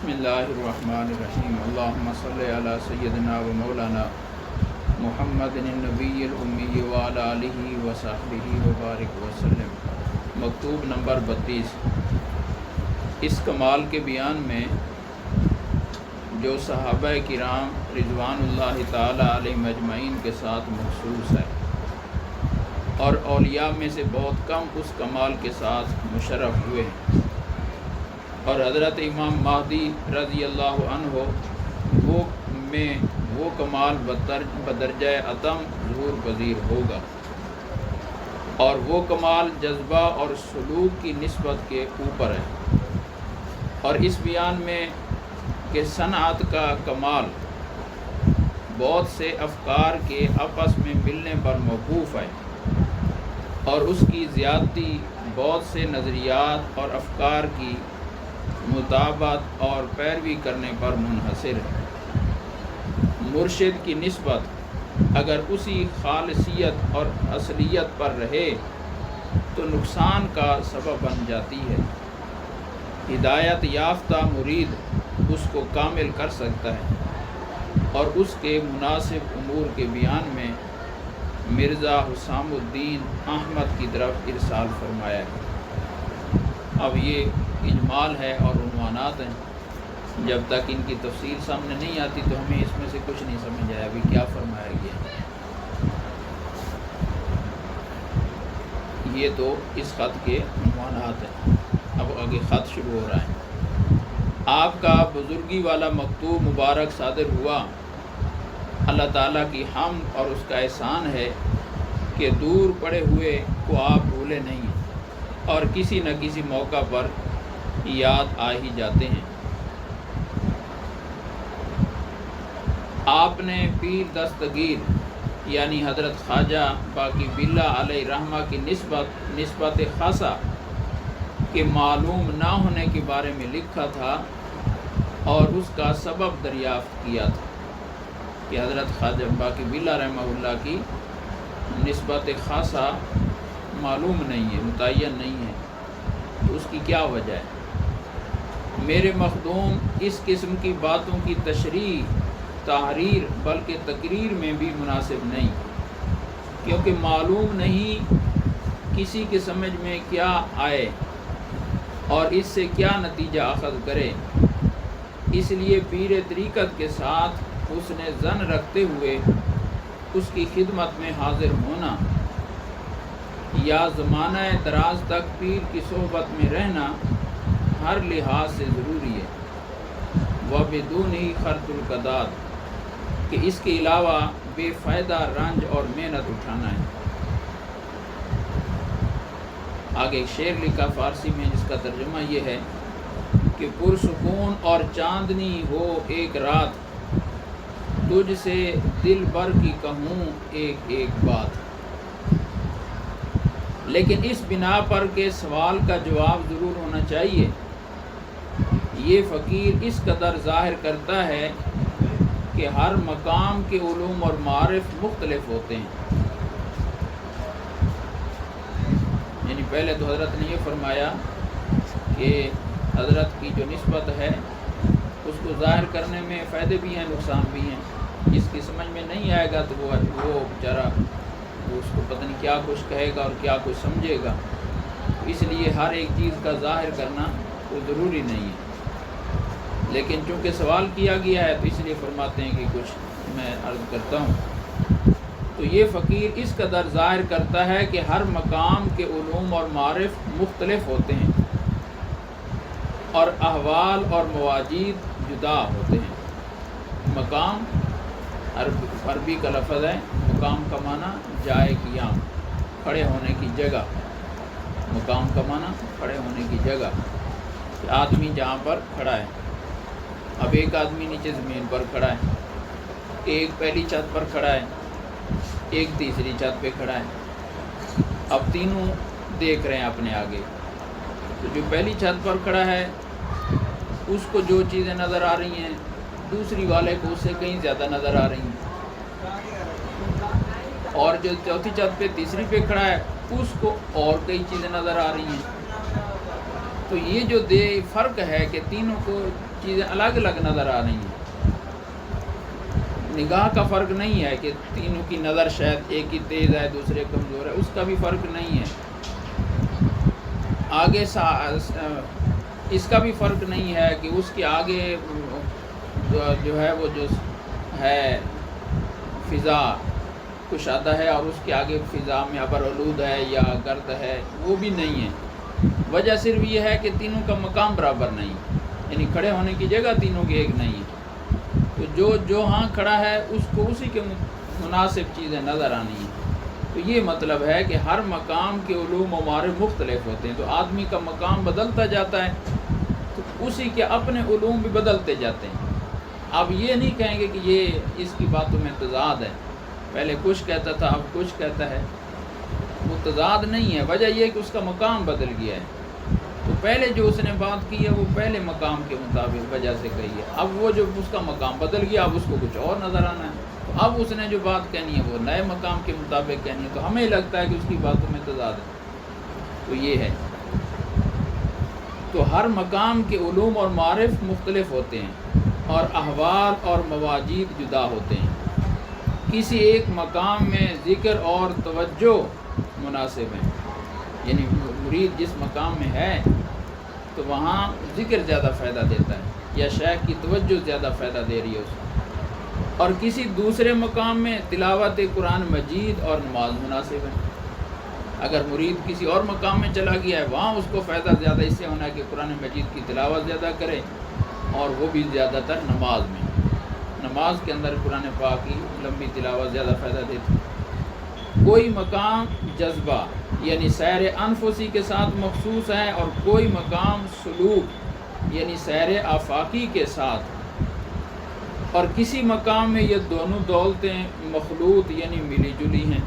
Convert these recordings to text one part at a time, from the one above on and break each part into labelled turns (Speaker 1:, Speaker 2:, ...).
Speaker 1: بسم اللہ الرحمن الرحیم اللہم صلی علی سیدنا و مولانا محمد النبی الامی وعلی آلہ وصحبہ وبارک وسلم۔ مکتوب نمبر 32۔ اس کمال کے بیان میں جو صحابہ کرام رضوان اللہ تعالی علیہم اجمعین کے ساتھ مخصوص ہے اور اولیاء میں سے بہت کم اس کمال کے ساتھ مشرف ہوئے ہیں، اور حضرت امام مہدی رضی اللہ عنہ وہ کمال بدرجہ اتم ظہور پذیر ہوگا، اور وہ کمال جذبہ اور سلوک کی نسبت کے اوپر ہے۔ اور اس بیان میں کہ صنعت کا کمال بہت سے افکار کے آپس میں ملنے پر موقوف ہے، اور اس کی زیادتی بہت سے نظریات اور افکار کی مطابقت اور پیروی کرنے پر منحصر ہے۔ مرشد کی نسبت اگر اسی خالصیت اور اصلیت پر رہے تو نقصان کا سبب بن جاتی ہے۔ ہدایت یافتہ مرید اس کو کامل کر سکتا ہے، اور اس کے مناسب امور کے بیان میں مرزا حسام الدین احمد کی طرف ارسال فرمایا ہے۔ اب یہ اجمال ہے اور عنوانات ہیں، جب تک ان کی تفصیل سامنے نہیں آتی تو ہمیں اس میں سے کچھ نہیں سمجھ آیا ابھی کیا فرمایا گیا۔ یہ تو اس خط کے عنوانات ہیں۔ اب آگے خط شروع ہو رہا ہے۔ آپ کا بزرگی والا مکتوب مبارک صادر ہوا۔ اللہ تعالیٰ کی حمد اور اس کا احسان ہے کہ دور پڑے ہوئے کو آپ بھولے نہیں، اور کسی نہ کسی موقع پر یاد آ ہی جاتے ہیں۔ آپ نے پیر دستگیر یعنی حضرت خواجہ باقی باللہ علیہ رحمہ کی نسبت خاصہ کے معلوم نہ ہونے کے بارے میں لکھا تھا، اور اس کا سبب دریافت کیا تھا کہ حضرت خواجہ باقی باللہ رحمہ اللہ کی نسبت خاصہ معلوم نہیں ہے، متعین نہیں ہے، تو اس کی کیا وجہ ہے؟ میرے مخدوم اس قسم کی باتوں کی تشریح، تحریر بلکہ تقریر میں بھی مناسب نہیں، کیونکہ معلوم نہیں کسی کے سمجھ میں کیا آئے اور اس سے کیا نتیجہ اخذ کرے۔ اس لیے پیر طریقت کے ساتھ حسن ظن رکھتے ہوئے اس کی خدمت میں حاضر ہونا یا زمانہ دراز تک پیر کی صحبت میں رہنا ہر لحاظ سے ضروری ہے، وبدون ہی خرط القداد، کہ اس کے علاوہ بے فائدہ رنج اور محنت اٹھانا ہے۔ آگے ایک شعر لکھا فارسی میں جس کا ترجمہ یہ ہے کہ پرسکون اور چاندنی ہو ایک رات، تجھ سے دل بر کی کہوں ایک ایک بات۔ لیکن اس بنا پر کہ سوال کا جواب ضرور ہونا چاہیے، یہ فقیر اس قدر ظاہر کرتا ہے کہ ہر مقام کے علوم اور معارف مختلف ہوتے ہیں۔ یعنی پہلے تو حضرت نے یہ فرمایا کہ حضرت کی جو نسبت ہے اس کو ظاہر کرنے میں فائدے بھی ہیں، نقصان بھی ہیں۔ جس کی سمجھ میں نہیں آئے گا تو وہ بیچارہ اس کو پتہ نہیں کیا کچھ کہے گا اور کیا کچھ سمجھے گا۔ اس لیے ہر ایک چیز کا ظاہر کرنا کوئی ضروری نہیں ہے، لیکن چونکہ سوال کیا گیا ہے تو اس لیے فرماتے ہیں کہ کچھ میں عرض کرتا ہوں۔ تو یہ فقیر اس قدر ظاہر کرتا ہے کہ ہر مقام کے علوم اور معارف مختلف ہوتے ہیں، اور احوال اور مواجید جدا ہوتے ہیں۔ مقام عربی کا لفظ ہے، مقام کا معنی جائے قیام، کھڑے ہونے کی جگہ۔ مقام کا معنی کھڑے ہونے کی جگہ، کہ آدمی جہاں پر کھڑا ہے۔ اب ایک آدمی نیچے زمین پر کھڑا ہے، ایک پہلی چھت پر کھڑا ہے، ایک تیسری چھت پہ کھڑا ہے۔ اب تینوں دیکھ رہے ہیں اپنے آگے، تو جو پہلی چھت پر کھڑا ہے اس کو جو چیزیں نظر آ رہی ہیں دوسری والے کو اس سے کہیں زیادہ نظر آ رہی ہیں، اور جو چوتھی چھت پہ تیسری پہ کھڑا ہے اس کو اور کئی چیزیں نظر آ رہی ہیں۔ تو یہ جو فرق ہے کہ تینوں کو چیزیں الگ الگ نظر آ رہی ہیں. نگاہ کا فرق نہیں ہے کہ تینوں کی نظر شاید ایک ہی تیز ہے دوسرے کمزور ہے، اس کا بھی فرق نہیں ہے. آگے اس کا بھی فرق نہیں ہے کہ اس کے آگے جو ہے وہ جو ہے فضا کشادہ ہے اور اس کے آگے فضا میں ابرآلود ہے یا گرد ہے، وہ بھی نہیں ہے. وجہ صرف یہ ہے کہ تینوں کا مقام برابر نہیں، یعنی کھڑے ہونے کی جگہ تینوں کی ایک نہیں ہے. تو جو ہاں کھڑا ہے اس کو اسی کے مناسب چیزیں نظر آنی ہیں. تو یہ مطلب ہے کہ ہر مقام کے علوم و معارف مختلف ہوتے ہیں. تو آدمی کا مقام بدلتا جاتا ہے تو اسی کے اپنے علوم بھی بدلتے جاتے ہیں. آپ یہ نہیں کہیں گے کہ یہ اس کی باتوں میں تضاد ہے، پہلے کچھ کہتا تھا اب کچھ کہتا ہے. وہ تضاد نہیں ہے، وجہ یہ ہے کہ اس کا مقام بدل گیا ہے. تو پہلے جو اس نے بات کی ہے وہ پہلے مقام کے مطابق وجہ سے کہی ہے. اب وہ جو اس کا مقام بدل گیا اب اس کو کچھ اور نظر آنا ہے، تو اب اس نے جو بات کہنی ہے وہ نئے مقام کے مطابق کہنی ہے. تو ہمیں لگتا ہے کہ اس کی باتوں میں تضاد ہے. تو یہ ہے، تو ہر مقام کے علوم اور معارف مختلف ہوتے ہیں اور احوال اور مواجید جدا ہوتے ہیں. کسی ایک مقام میں ذکر اور توجہ مناسب ہیں، یعنی مرید جس مقام میں ہے تو وہاں ذکر زیادہ فائدہ دیتا ہے یا شیخ کی توجہ زیادہ فائدہ دے رہی ہے اس کو. اور کسی دوسرے مقام میں تلاوت قرآن مجید اور نماز مناسب ہے. اگر مرید کسی اور مقام میں چلا گیا ہے وہاں اس کو فائدہ زیادہ اس سے ہونا ہے کہ قرآن مجید کی تلاوت زیادہ کرے، اور وہ بھی زیادہ تر نماز میں. نماز کے اندر قرآن پاک کی لمبی تلاوت زیادہ فائدہ دیتی. کوئی مقام جذبہ یعنی سیر انفسی کے ساتھ مخصوص ہے اور کوئی مقام سلوک یعنی سیر آفاقی کے ساتھ. اور کسی مقام میں یہ دونوں دولتیں مخلوط یعنی ملی جلی ہیں.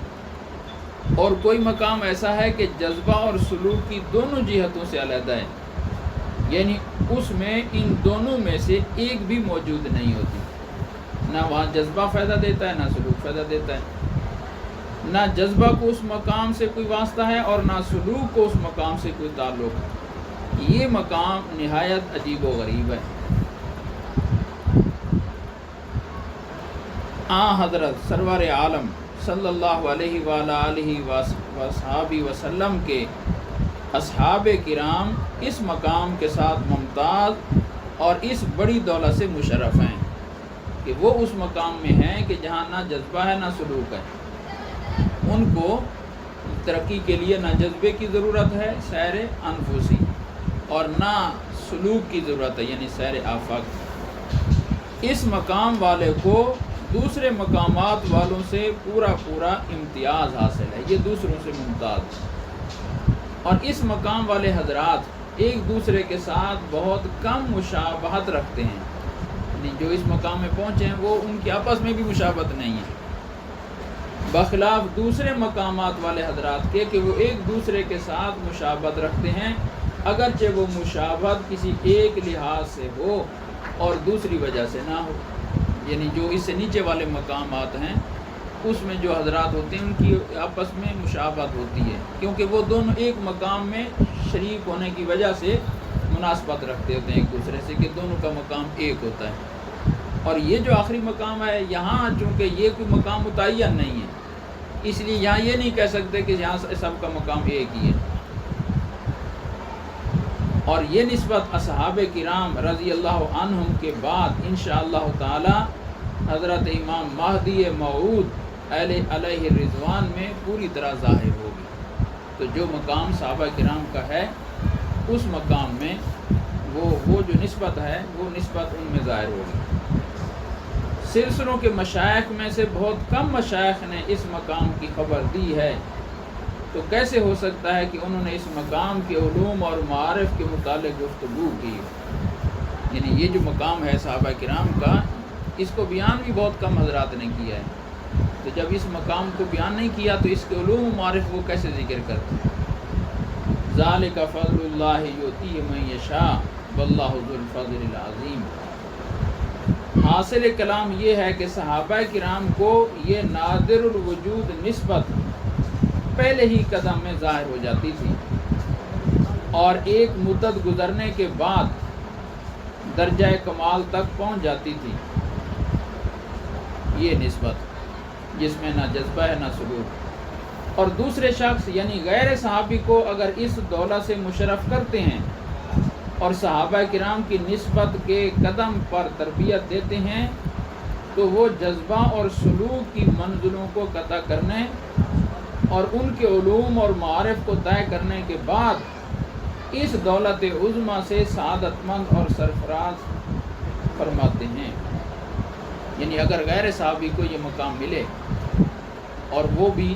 Speaker 1: اور کوئی مقام ایسا ہے کہ جذبہ اور سلوک کی دونوں جہتوں سے علیحدہ ہے، یعنی اس میں ان دونوں میں سے ایک بھی موجود نہیں ہوتی. نہ وہاں جذبہ فائدہ دیتا ہے نہ سلوک فائدہ دیتا ہے. نہ جذبہ کو اس مقام سے کوئی واسطہ ہے اور نہ سلوک کو اس مقام سے کوئی تعلق ہے. یہ مقام نہایت عجیب و غریب ہے. حضرت سرور عالم صلی اللہ علیہ وآلہ وصحبہ وسلم کے اصحاب کرام اس مقام کے ساتھ ممتاز اور اس بڑی دولت سے مشرف ہیں کہ وہ اس مقام میں ہیں کہ جہاں نہ جذبہ ہے نہ سلوک ہے. ان کو ترقی کے لیے نہ جذبے کی ضرورت ہے سیر انفسی اور نہ سلوک کی ضرورت ہے یعنی سیر آفاق. اس مقام والے کو دوسرے مقامات والوں سے پورا امتیاز حاصل ہے، یہ دوسروں سے ممتاز ہے. اور اس مقام والے حضرات ایک دوسرے کے ساتھ بہت کم مشابہت رکھتے ہیں، یعنی جو اس مقام میں پہنچے ہیں وہ ان کی آپس میں بھی مشابہت نہیں ہے، بخلاف دوسرے مقامات والے حضرات کے کہ وہ ایک دوسرے کے ساتھ مشابہت رکھتے ہیں، اگرچہ وہ مشابہت کسی ایک لحاظ سے ہو اور دوسری وجہ سے نہ ہو. یعنی جو اس سے نیچے والے مقامات ہیں اس میں جو حضرات ہوتے ہیں ان کی آپس میں مشابہت ہوتی ہے کیونکہ وہ دونوں ایک مقام میں شریک ہونے کی وجہ سے مناسبت رکھتے ہوتے ہیں ایک دوسرے سے کہ دونوں کا مقام ایک ہوتا ہے. اور یہ جو آخری مقام ہے یہاں چونکہ یہ کوئی مقام متعین نہیں ہے اس لیے یہاں یہ نہیں کہہ سکتے کہ یہاں سب کا مقام ایک ہی ہے. اور یہ نسبت اصحاب کرام رضی اللہ عنہم کے بعد انشاءاللہ تعالی حضرت امام مہدی موعود علیہ الرضوان میں پوری طرح ظاہر ہوگی. تو جو مقام صحابہ کرام کا ہے اس مقام میں وہ جو نسبت ہے وہ نسبت ان میں ظاہر ہوگی. سلسلوں کے مشائخ میں سے بہت کم مشائخ نے اس مقام کی خبر دی ہے، تو کیسے ہو سکتا ہے کہ انہوں نے اس مقام کے علوم اور معارف کے متعلق گفتگو کی. یعنی یہ جو مقام ہے صحابہ کرام کا اس کو بیان بھی بہت کم حضرات نے کیا ہے. تو جب اس مقام کو بیان نہیں کیا تو اس کے علوم و معارف وہ کیسے ذکر کرتے ہیں. ذالک فضل اللہ یؤتیہ من یشاء واللہ ذو الفضل العظیم. حاصل کلام یہ ہے کہ صحابہ کرام کو یہ نادر الوجود نسبت پہلے ہی قدم میں ظاہر ہو جاتی تھی اور ایک مدت گزرنے کے بعد درجہ کمال تک پہنچ جاتی تھی۔ یہ نسبت جس میں نہ جذبہ ہے نہ سلوک۔ اور دوسرے شخص یعنی غیر صحابی کو اگر اس دولت سے مشرف کرتے ہیں اور صحابہ کرام کی نسبت کے قدم پر تربیت دیتے ہیں تو وہ جذبہ اور سلوک کی منزلوں کو قطع کرنے اور ان کے علوم اور معارف کو طے کرنے کے بعد اس دولت عظمیٰ سے سعادت مند اور سرفراز فرماتے ہیں۔ یعنی اگر غیر صحابی کو یہ مقام ملے اور وہ بھی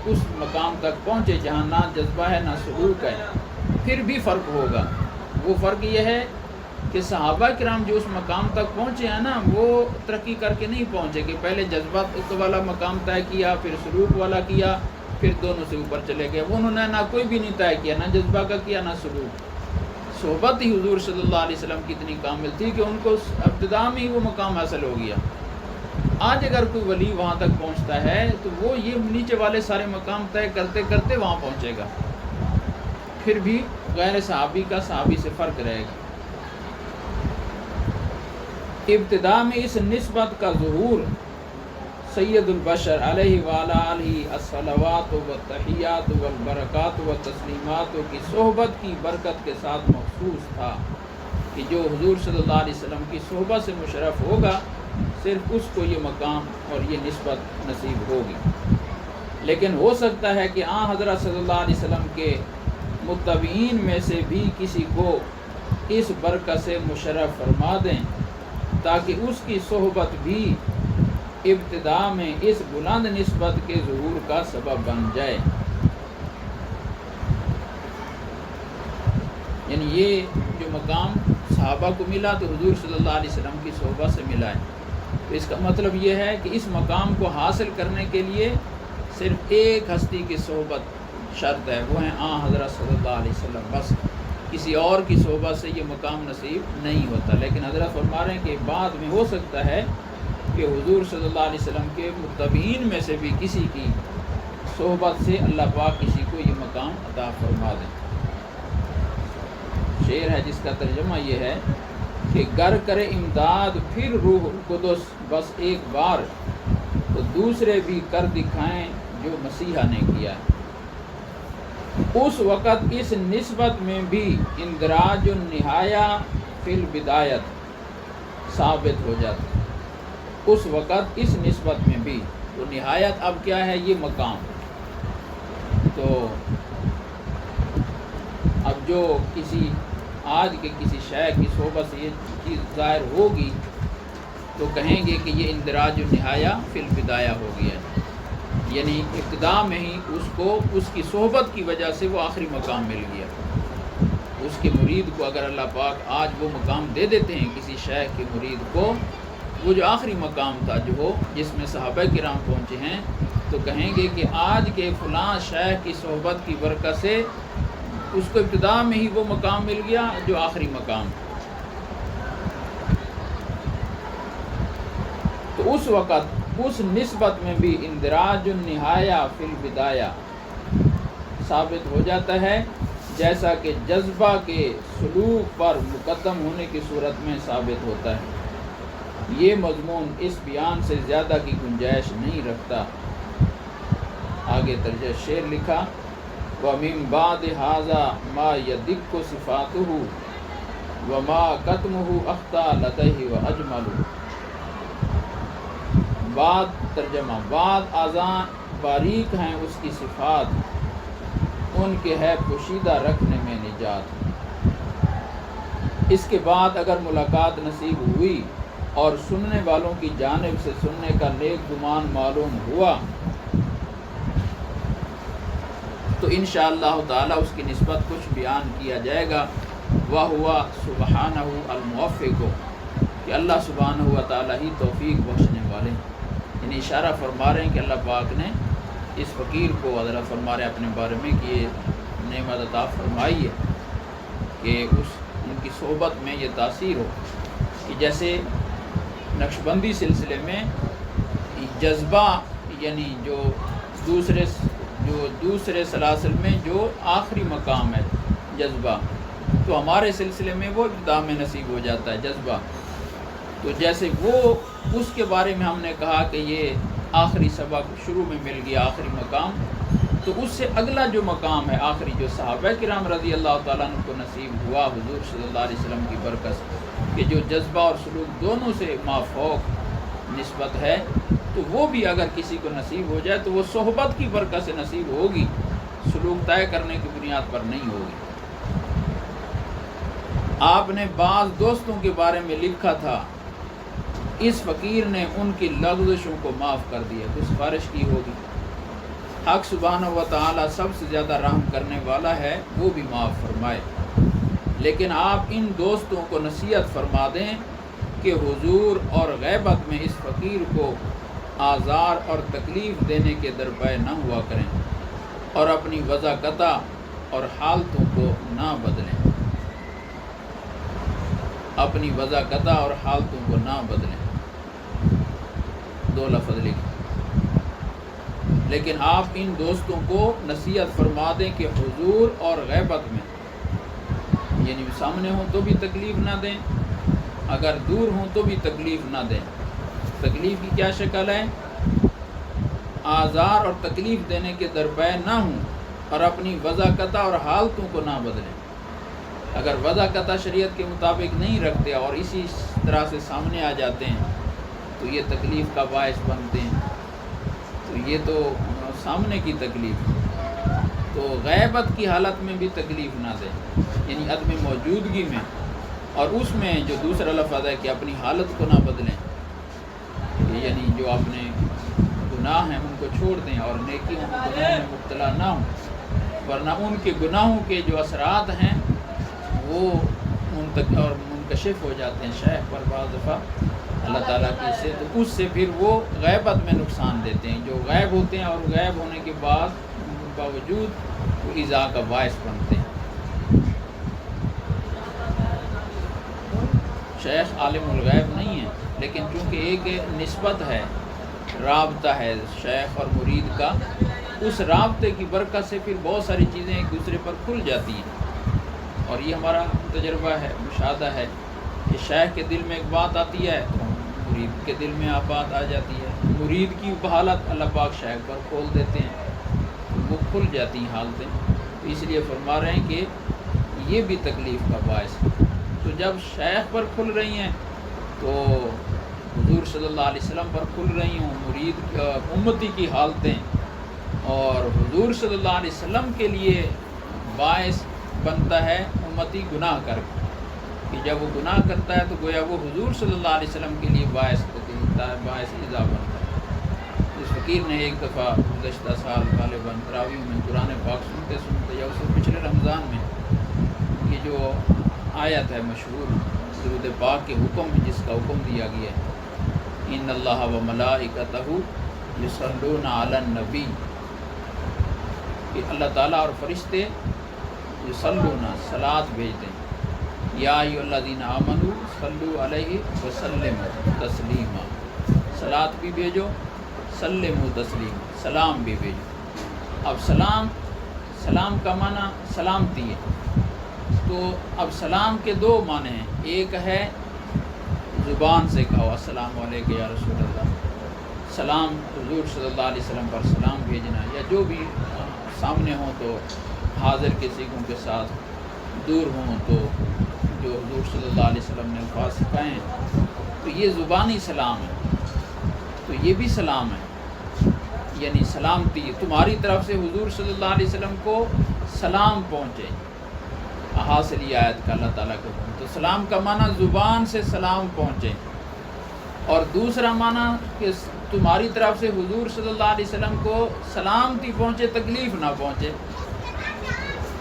Speaker 1: اس مقام تک پہنچے جہاں نہ جذبہ ہے نہ سلوک ہے، پھر بھی فرق ہوگا۔ وہ فرق یہ ہے کہ صحابہ کرام جو اس مقام تک پہنچے ہیں نا، وہ ترقی کر کے نہیں پہنچے کہ پہلے جذبات والا مقام طے کیا، پھر سلوک والا کیا، پھر دونوں سے اوپر چلے گئے۔ انہوں نے نہ کوئی بھی نہیں طے کیا، نہ جذبہ کا کیا نہ سلوک۔ صحبت ہی حضور صلی اللہ علیہ وسلم کی اتنی کامل تھی کہ ان کو ابتدا میں ہی وہ مقام حاصل ہو گیا۔ آج اگر کوئی ولی وہاں تک پہنچتا ہے تو وہ یہ نیچے والے سارے مقام طے کرتے کرتے وہاں پہنچے گا، پھر بھی غیر صحابی کا صحابی سے فرق رہے گا۔ ابتدا میں اس نسبت کا ظہور سید البشر علیہ وعلیہ آلہ الصلوات والتحیات والبرکات والتسلیمات کی صحبت کی برکت کے ساتھ مخصوص تھا کہ جو حضور صلی اللہ علیہ وسلم کی صحبت سے مشرف ہوگا صرف اس کو یہ مقام اور یہ نسبت نصیب ہوگی۔ لیکن ہو سکتا ہے کہ حضرت صلی اللہ علیہ وسلم کے متبعین میں سے بھی کسی کو اس برکت سے مشرف فرما دیں تاکہ اس کی صحبت بھی ابتدا میں اس بلند نسبت کے ظہور کا سبب بن جائے۔ یعنی یہ جو مقام صحابہ کو ملا تو حضور صلی اللہ علیہ وسلم کی صحبت سے ملا ہے۔ تو اس کا مطلب یہ ہے کہ اس مقام کو حاصل کرنے کے لیے صرف ایک ہستی کی صحبت شرط ہے، وہ ہیں حضرت صلی اللہ علیہ وسلم، بس کسی اور کی صحبت سے یہ مقام نصیب نہیں ہوتا۔ لیکن حضرت فرما رہے ہیں کہ بعد میں ہو سکتا ہے کہ حضور صلی اللہ علیہ وسلم کے متبعین میں سے بھی کسی کی صحبت سے اللہ پاک کسی کو یہ مقام عطا فرما دیں۔ شعر ہے جس کا ترجمہ یہ ہے کہ گر کرے امداد پھر روح القدس بس ایک بار، تو دوسرے بھی کر دکھائیں جو مسیحا نے کیا۔ اس وقت اس نسبت میں بھی اندراج النہایہ فی البدایت ثابت ہو جاتا۔ اس وقت اس نسبت میں بھی تو نہایت اب کیا ہے، یہ مقام۔ تو اب جو کسی آج کے کسی شیخ کی صحبت سے یہ چیز ظاہر ہوگی تو کہیں گے کہ یہ اندراج النہایہ فی البدایہ ہو گیا ہے، یعنی ابتدا میں ہی اس کو اس کی صحبت کی وجہ سے وہ آخری مقام مل گیا۔ اس کے مرید کو اگر اللہ پاک آج وہ مقام دے دیتے ہیں کسی شیخ کے مرید کو، وہ جو آخری مقام تھا جس میں صحابہ کرام پہنچے ہیں، تو کہیں گے کہ آج کے فلاں شیخ کی صحبت کی برکت سے اس کو ابتدا میں ہی وہ مقام مل گیا جو آخری مقام۔ تو اس وقت اس نسبت میں بھی اندراج النہایہ فی البدایہ ثابت ہو جاتا ہے، جیسا کہ جذبہ کے سلوک پر مقدم ہونے کی صورت میں ثابت ہوتا ہے۔ یہ مضمون اس بیان سے زیادہ کی گنجائش نہیں رکھتا۔ آگے ترجمہ شعر لکھا، وَمِن بَعْدِ هَذَا مَا يَدِقُّ صِفَاتُهُ وَمَا كَتْمُهُ أَخْطَى لَدَيْهِ وَأَجْمَلُ۔ بعد ترجمہ، بعد ازاں باریک ہیں اس کی صفات، ان کے ہے پوشیدہ رکھنے میں نجات۔ اس کے بعد اگر ملاقات نصیب ہوئی اور سننے والوں کی جانب سے سننے کا نیک گمان معلوم ہوا تو انشاءاللہ تعالی اس کی نسبت کچھ بیان کیا جائے گا۔ وَهُوَ سُبْحَانَهُ الْمُوَفِّقُ، کہ اللہ سبحانہ و تعالی ہی توفیق بخشنے والے ہیں۔ یعنی اشارہ فرما رہے ہیں کہ اللہ پاک نے اس فقیر کو حضرت فرما رہے اپنے بارے میں کہ یہ نعمت عطا فرمائی ہے کہ ان کی صحبت میں یہ تاثیر ہو کہ جیسے نقشبندی سلسلے میں جذبہ، یعنی جو دوسرے سلاسل میں جو آخری مقام ہے جذبہ، تو ہمارے سلسلے میں وہ ابتداء میں نصیب ہو جاتا ہے جذبہ. تو جیسے وہ اس کے بارے میں ہم نے کہا کہ یہ آخری سبق شروع میں مل گیا، آخری مقام، تو اس سے اگلا جو مقام ہے آخری، جو صحابہ کرام رضی اللہ تعالیٰ عنہ کو نصیب ہوا حضور صلی اللہ علیہ وسلم کی برکت سے، کہ جو جذبہ اور سلوک دونوں سے مافوق نسبت ہے، تو وہ بھی اگر کسی کو نصیب ہو جائے تو وہ صحبت کی برکت سے نصیب ہوگی، سلوک طے کرنے کی بنیاد پر نہیں ہوگی. آپ نے بعض دوستوں کے بارے میں لکھا تھا، اس فقیر نے ان کی لغزشوں کو معاف کر دیا. کچھ سفارش کی ہوگی. حق سبحانہ و تعالیٰ سب سے زیادہ رحم کرنے والا ہے، وہ بھی معاف فرمائے. لیکن آپ ان دوستوں کو نصیحت فرما دیں کہ حضور اور غیبت میں اس فقیر کو آزار اور تکلیف دینے کے درپے نہ ہوا کریں اور اپنی وضاقتہ اور حالتوں کو نہ بدلیں. اپنی وضاقتہ اور حالتوں کو نہ بدلیں. 2 لفظ لکھیں. لیکن آپ ان دوستوں کو نصیحت فرما دیں کہ حضور اور غیبت میں، یعنی سامنے ہوں تو بھی تکلیف نہ دیں، اگر دور ہوں تو بھی تکلیف نہ دیں. تکلیف کی کیا شکل ہے؟ آزار اور تکلیف دینے کے درپے نہ ہوں اور اپنی وضاقتہ اور حالتوں کو نہ بدلیں. اگر وضاقتہ شریعت کے مطابق نہیں رکھتے اور اسی طرح سے سامنے آ جاتے ہیں تو یہ تکلیف کا باعث بنتے ہیں. تو یہ تو سامنے کی تکلیف. تو غیبت کی حالت میں بھی تکلیف نہ دیں، یعنی عدم موجودگی میں، اور اس میں جو دوسرا لفظ ہے کہ اپنی حالت کو نہ بدلیں، یعنی جو اپنے گناہ ہیں ان کو چھوڑ دیں اور نیکیوں کے گناہوں میں مبتلا نہ ہوں، ورنہ ان کے گناہوں کے جو اثرات ہیں وہ اور منکشف ہو جاتے ہیں شیخ پر بعض دفعہ اللہ تعالیٰ کی سے، تو اس سے پھر وہ غیبت میں نقصان دیتے ہیں. جو غائب ہوتے ہیں اور غائب ہونے کے باوجود وہ ایذا کا باعث بنتے ہیں. شیخ عالم الغیب نہیں ہے، لیکن چونکہ ایک نسبت ہے، رابطہ ہے شیخ اور مرید کا، اس رابطے کی برکت سے پھر بہت ساری چیزیں ایک دوسرے پر کھل جاتی ہیں. اور یہ ہمارا تجربہ ہے، مشاہدہ ہے کہ شیخ کے دل میں ایک بات آتی ہے تو مرید کے دل میں بات آ جاتی ہے. مرید کی حالت اللہ پاک شیخ پر کھول دیتے ہیں، وہ کھل جاتی ہیں حالتیں. تو اس لیے فرما رہے ہیں کہ یہ بھی تکلیف کا باعث ہے. تو جب شیخ پر کھل رہی ہیں تو حضور صلی اللہ علیہ وسلم پر کھل رہی ہوں مرید امتی کی حالتیں، اور حضور صلی اللہ علیہ وسلم کے لیے باعث بنتا ہے امتی گناہ کر کے، کہ جب وہ گناہ کرتا ہے تو گویا وہ حضور صلی اللہ علیہ وسلم کے لیے باعث ایذا بنتا ہے. اس فقیر نے ایک دفعہ گزشتہ سال غالباً تراویح میں قرآن پاک سنتے سنتے، یا اس سے پچھلے رمضان میں، یہ جو آیت ہے مشہور درود پاک کے حکم میں جس کا حکم دیا گیا ہے، ان اللہ و ملائکتہ یصلون علی النبی، کہ اللہ تعالیٰ اور فرشتے یصلون صلاۃ بھیجتے ہیں، یا ایھا الذین آمنوا صلوا علیہ وسلموا تسلیما، صلاۃ بھی بھیجو، سلموا تسلیما، سلام بھی بھیجو. اب سلام کا معنی سلامتی ہے. تو اب سلام کے 2 معنی ہیں. ایک ہے زبان سے کہو السلام علیکم یا رسول اللہ، سلام حضور صلی اللہ علیہ وسلم پر سلام بھیجنا، یا جو بھی سامنے ہوں تو حاضر کے سیغوں کے ساتھ، دور ہوں تو جو حضور صلی اللہ علیہ وسلم نے الفاظ سکھائے ہیں، تو یہ زبانی سلام ہے. تو یہ بھی سلام ہے، یعنی سلامتی تمہاری طرف سے حضور صلی اللہ علیہ وسلم کو سلام پہنچے. حاصل یہ آیت کا اللہ تعالیٰ کا حکم. تو سلام کا معنی زبان سے سلام پہنچے، اور دوسرا معنی کہ تمہاری طرف سے حضور صلی اللہ علیہ وسلم کو سلامتی پہنچے، تکلیف نہ پہنچے،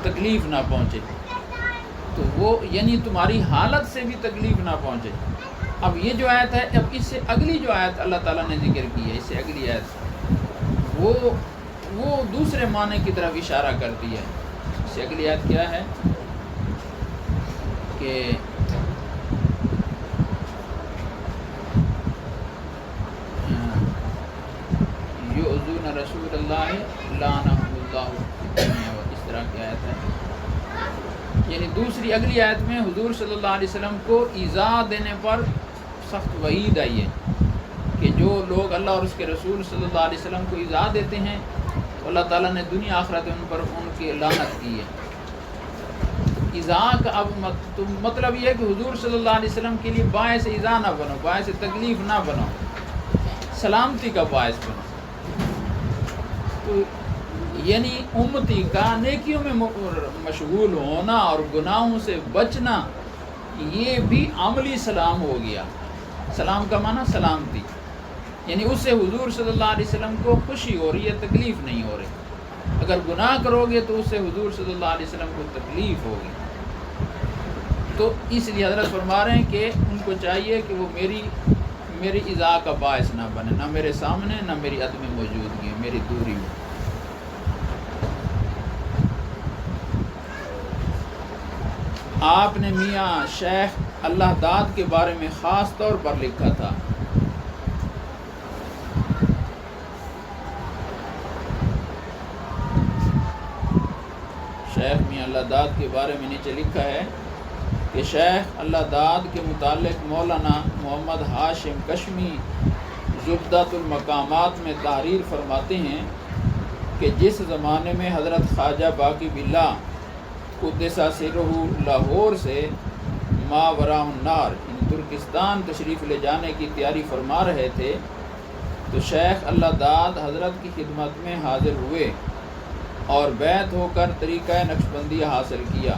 Speaker 1: تکلیف نہ پہنچے. تو وہ یعنی تمہاری حالت سے بھی تکلیف نہ پہنچے. اب یہ جو آیت ہے، اب اس سے اگلی جو آیت اللہ تعالیٰ نے ذکر کی ہے، اس سے اگلی آیت وہ دوسرے معنی کی طرف اشارہ کرتی ہے. اس سے اگلی آیت کیا ہے کہ یؤذون رسول اللہ لعنہم اللہ، اس طرح کی آیت ہے. یعنی دوسری اگلی آیت میں حضور صلی اللہ علیہ وسلم کو ایذا دینے پر سخت وعید آئی ہے کہ جو لوگ اللہ اور اس کے رسول صلی اللہ علیہ وسلم کو ایذا دیتے ہیں تو اللہ تعالیٰ نے دنیا آخرت ان پر ان کی لعنت کی ہے۔ ایذا کا اب مطلب یہ ہے کہ حضور صلی اللہ علیہ وسلم کے لیے باعث ایذا نہ بنو، باعث تکلیف نہ بنو، سلامتی کا باعث بنو۔ تو یعنی امتی کا نیکیوں میں مشغول ہونا اور گناہوں سے بچنا یہ بھی عملی سلام ہو گیا۔ سلام کا معنی سلامتی، یعنی اس سے حضور صلی اللہ علیہ وسلم کو خوشی ہو رہی ہے، تکلیف نہیں ہو رہی۔ اگر گناہ کرو گے تو اس سے حضور صلی اللہ علیہ وسلم کو تکلیف ہوگی۔ تو اس لیے حضرت فرما رہے ہیں کہ ان کو چاہیے کہ وہ میری ایذا کا باعث نہ بنے، نہ میرے سامنے نہ میری عدم موجودگی میں، میری دوری میں۔ آپ نے میاں شیخ اللہ داد کے بارے میں خاص طور پر لکھا تھا۔ شیخ میاں اللہ داد کے بارے میں نیچے لکھا ہے کہ شیخ اللہ داد کے متعلق مولانا محمد ہاشم کشمی زبدۃ المقامات میں تحریر فرماتے ہیں کہ جس زمانے میں حضرت خواجہ باقی باللہ قدس سرہ لاہور سے ماوراء النار ترکستان تشریف لے جانے کی تیاری فرما رہے تھے تو شیخ اللہ داد حضرت کی خدمت میں حاضر ہوئے اور بیعت ہو کر طریقہ نقشبندیہ حاصل کیا،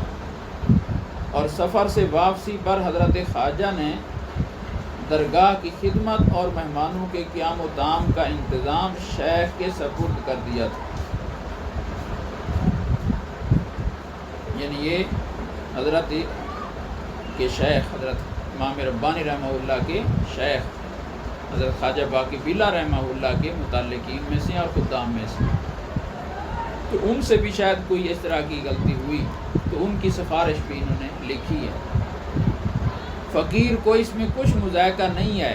Speaker 1: اور سفر سے واپسی پر حضرت خواجہ نے درگاہ کی خدمت اور مہمانوں کے قیام و طعام کا انتظام شیخ کے سپرد کر دیا تھا۔ یعنی یہ حضرت کے شیخ حضرت امام ربانی رحمہ اللہ کے شیخ حضرت خواجہ باقی باللہ رحمہ اللہ کے متعلقین میں سے اور خدام میں سے، تو ان سے بھی شاید کوئی اس طرح کی غلطی ہوئی تو ان کی سفارش بھی انہوں نے لکھی ہے۔ فقیر کو اس میں کچھ مذائقہ نہیں ہے،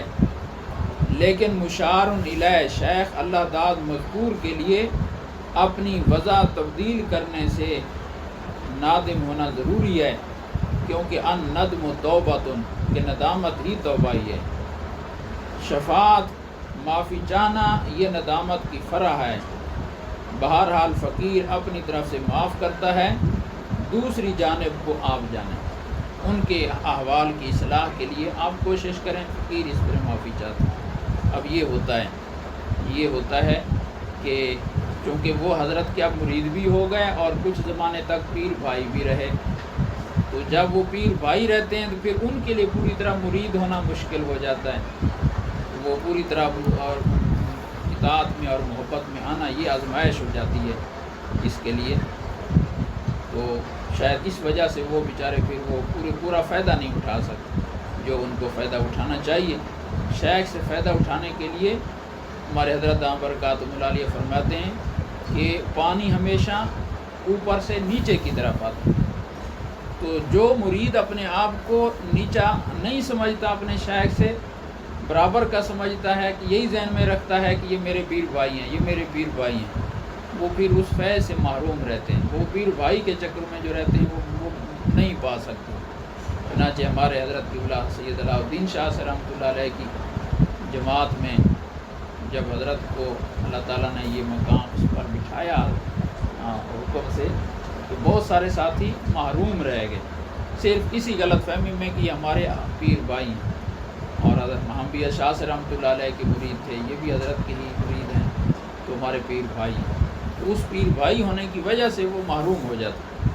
Speaker 1: لیکن مشار الیہ شیخ اللہ داد مذکور کے لیے اپنی وضع تبدیل کرنے سے نادم ہونا ضروری ہے، کیونکہ ان ندم توبۃ کہ ندامت ہی توبہ ہی ہے، شفاعت معافی چاہنا یہ ندامت کی فرع ہے۔ بہرحال فقیر اپنی طرف سے معاف کرتا ہے، دوسری جانب کو آپ جانیں، ان کے احوال کی اصلاح کے لیے آپ کوشش کریں۔ فقیر اس پر معافی چاہتا ہے۔ اب یہ ہوتا ہے کہ چونکہ وہ حضرت کے اب مرید بھی ہو گئے اور کچھ زمانے تک پیر بھائی بھی رہے، تو جب وہ پیر بھائی رہتے ہیں تو پھر ان کے لیے پوری طرح مرید ہونا مشکل ہو جاتا ہے، وہ پوری طرح اور اطاعت میں اور محبت میں آنا یہ آزمائش ہو جاتی ہے اس کے لیے۔ تو شاید اس وجہ سے وہ بیچارے پھر وہ پورا فائدہ نہیں اٹھا سکتے جو ان کو فائدہ اٹھانا چاہیے۔ شیخ سے فائدہ اٹھانے کے لیے ہمارے حضرت برکاتہم العالیہ فرماتے ہیں کہ پانی ہمیشہ اوپر سے نیچے کی طرف آتا ہے، تو جو مرید اپنے آپ کو نیچا نہیں سمجھتا، اپنے شیخ سے برابر کا سمجھتا ہے کہ یہی ذہن میں رکھتا ہے کہ یہ میرے پیر بھائی ہیں، یہ میرے پیر بھائی ہیں، وہ پھر اس فیض سے محروم رہتے ہیں، وہ پیر بھائی کے چکر میں جو رہتے ہیں وہ نہیں پا سکتے۔ چنانچہ ہمارے حضرت قبلہ سید علاء الدین شاہ سے رحمۃ اللہ علیہ کی جماعت میں جب حضرت کو اللہ تعالیٰ نے یہ مقام اس پر بٹھایا حکم سے، تو بہت سارے ساتھی محروم رہ گئے صرف اسی غلط فہمی میں کہ یہ ہمارے پیر بھائی ہیں، اور حضرت محمد شاہ سے رحمۃ اللہ علیہ کے مرید تھے، یہ بھی حضرت کے ہی مرید ہیں، تو ہمارے پیر بھائی ہیں، تو اس پیر بھائی ہونے کی وجہ سے وہ محروم ہو جاتے۔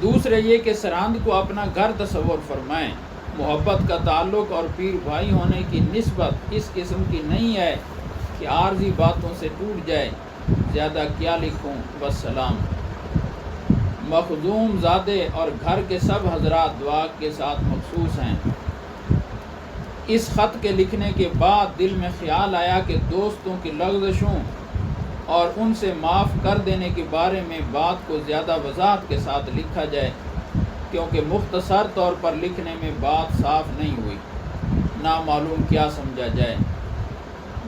Speaker 1: دوسرے یہ کہ سرہند کو اپنا گھر تصور فرمائیں، محبت کا تعلق اور پیر بھائی ہونے کی نسبت اس قسم کی نہیں ہے کہ عارضی باتوں سے ٹوٹ جائے۔ زیادہ کیا لکھوں، والسلام۔ مخدوم زادے اور گھر کے سب حضرات دعا کے ساتھ مخصوص ہیں۔ اس خط کے لکھنے کے بعد دل میں خیال آیا کہ دوستوں کی لغزشوں اور ان سے معاف کر دینے کے بارے میں بات کو زیادہ وضاحت کے ساتھ لکھا جائے، کیونکہ مختصر طور پر لکھنے میں بات صاف نہیں ہوئی، نہ معلوم کیا سمجھا جائے۔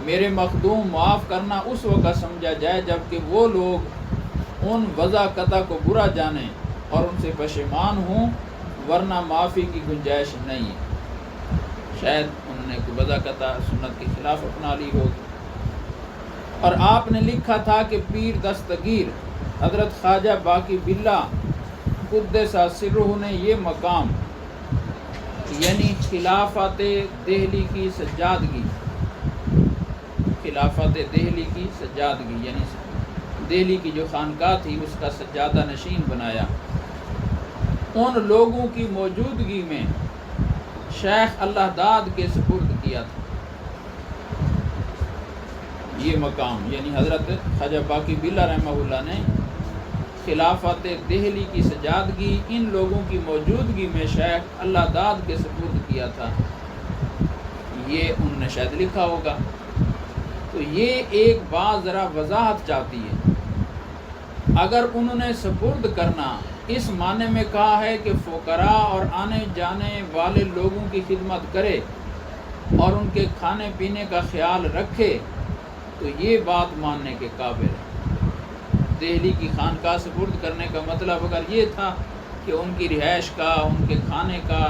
Speaker 1: میرے مخدوم معاف کرنا اس وقت سمجھا جائے جب کہ وہ لوگ ان وضع قطع کو برا جانیں اور ان سے پشیمان ہوں، ورنہ معافی کی گنجائش نہیں ہے۔ شاید انہوں نے کوئی وضع قطع سنت کے خلاف اپنا لی ہوگی۔ اور آپ نے لکھا تھا کہ پیر دستگیر حضرت خواجہ باقی باللہ قدس سرہ نے یہ مقام یعنی خلافت دہلی کی سجادگی، خلافت دہلی کی سجادگی یعنی دہلی کی جو خانقاہ تھی اس کا سجادہ نشین بنایا۔ ان لوگوں کی موجودگی میں شیخ اللہ داد کے سپرد کیا تھا۔ یہ مقام یعنی حضرت خواجہ باقی باللہ رحمہ اللہ نے خلافت دہلی کی سجادگی ان لوگوں کی موجودگی میں شیخ اللہ داد کے سپرد کیا تھا۔ یہ انہوں نے شاید لکھا ہوگا۔ تو یہ ایک بات ذرا وضاحت چاہتی ہے۔ اگر انہوں نے سپرد کرنا اس معنی میں کہا ہے کہ فقراء اور آنے جانے والے لوگوں کی خدمت کرے اور ان کے کھانے پینے کا خیال رکھے تو یہ بات ماننے کے قابل ہے۔ دہلی کی خانقاہ سپرد کرنے کا مطلب اگر یہ تھا کہ ان کی رہائش کا، ان کے کھانے کا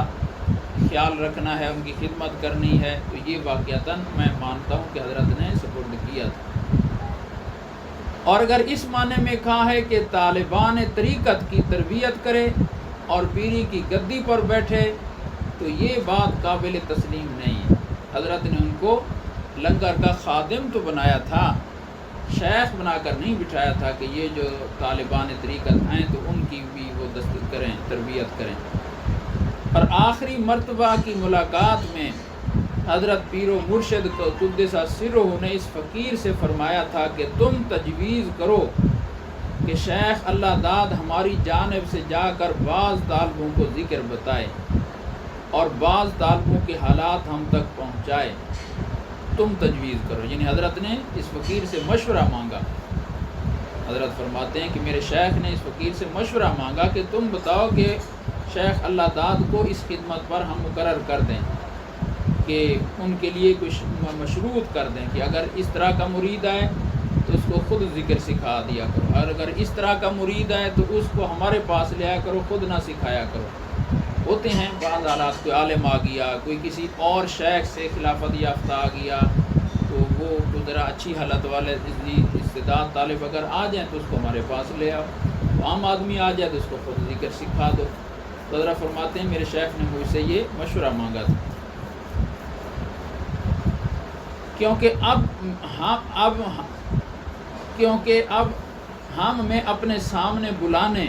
Speaker 1: خیال رکھنا ہے، ان کی خدمت کرنی ہے، تو یہ واقعتاً میں مانتا ہوں کہ حضرت نے سپرد کیا تھا۔ اور اگر اس معنی میں کہا ہے کہ طالبان طریقت کی تربیت کرے اور پیری کی گدی پر بیٹھے تو یہ بات قابل تسلیم نہیں ہے۔ حضرت نے ان کو لنگر کا خادم تو بنایا تھا، شیخ بنا کر نہیں بٹھایا تھا کہ یہ جو طالبان طریقت ہیں تو ان کی بھی وہ دستور کریں، تربیت کریں۔ اور آخری مرتبہ کی ملاقات میں حضرت پیر و مرشد قدس سرہ نے اس فقیر سے فرمایا تھا کہ تم تجویز کرو کہ شیخ اللہ داد ہماری جانب سے جا کر بعض طالبوں کو ذکر بتائے اور بعض طالبوں کے حالات ہم تک پہنچائے۔ تم تجویز کرو، یعنی حضرت نے اس فقیر سے مشورہ مانگا۔ حضرت فرماتے ہیں کہ میرے شیخ نے اس فقیر سے مشورہ مانگا کہ تم بتاؤ کہ شیخ اللہ داد کو اس خدمت پر ہم مقرر کر دیں، کہ ان کے لیے کچھ مشروط کر دیں کہ اگر اس طرح کا مرید آئے تو اس کو خود ذکر سکھا دیا کرو، اور اگر اس طرح کا مرید آئے تو اس کو ہمارے پاس لے آیا کرو، خود نہ سکھایا کرو۔ ہوتے ہیں بعض حالات، کوئی عالم آ گیا، کوئی کسی اور شیخ سے خلافت یافتہ آ گیا، تو وہ ذرا اچھی حالت والے استعداد طالب اگر آ جائیں تو اس کو ہمارے پاس لے آؤ، عام آدمی آ جائے تو اس کو خود ذکر سکھا دو۔ تو ذرا فرماتے ہیں میرے شیخ نے مجھ سے یہ مشورہ مانگا تھا، کیونکہ اب ہمیں اپنے سامنے بلانے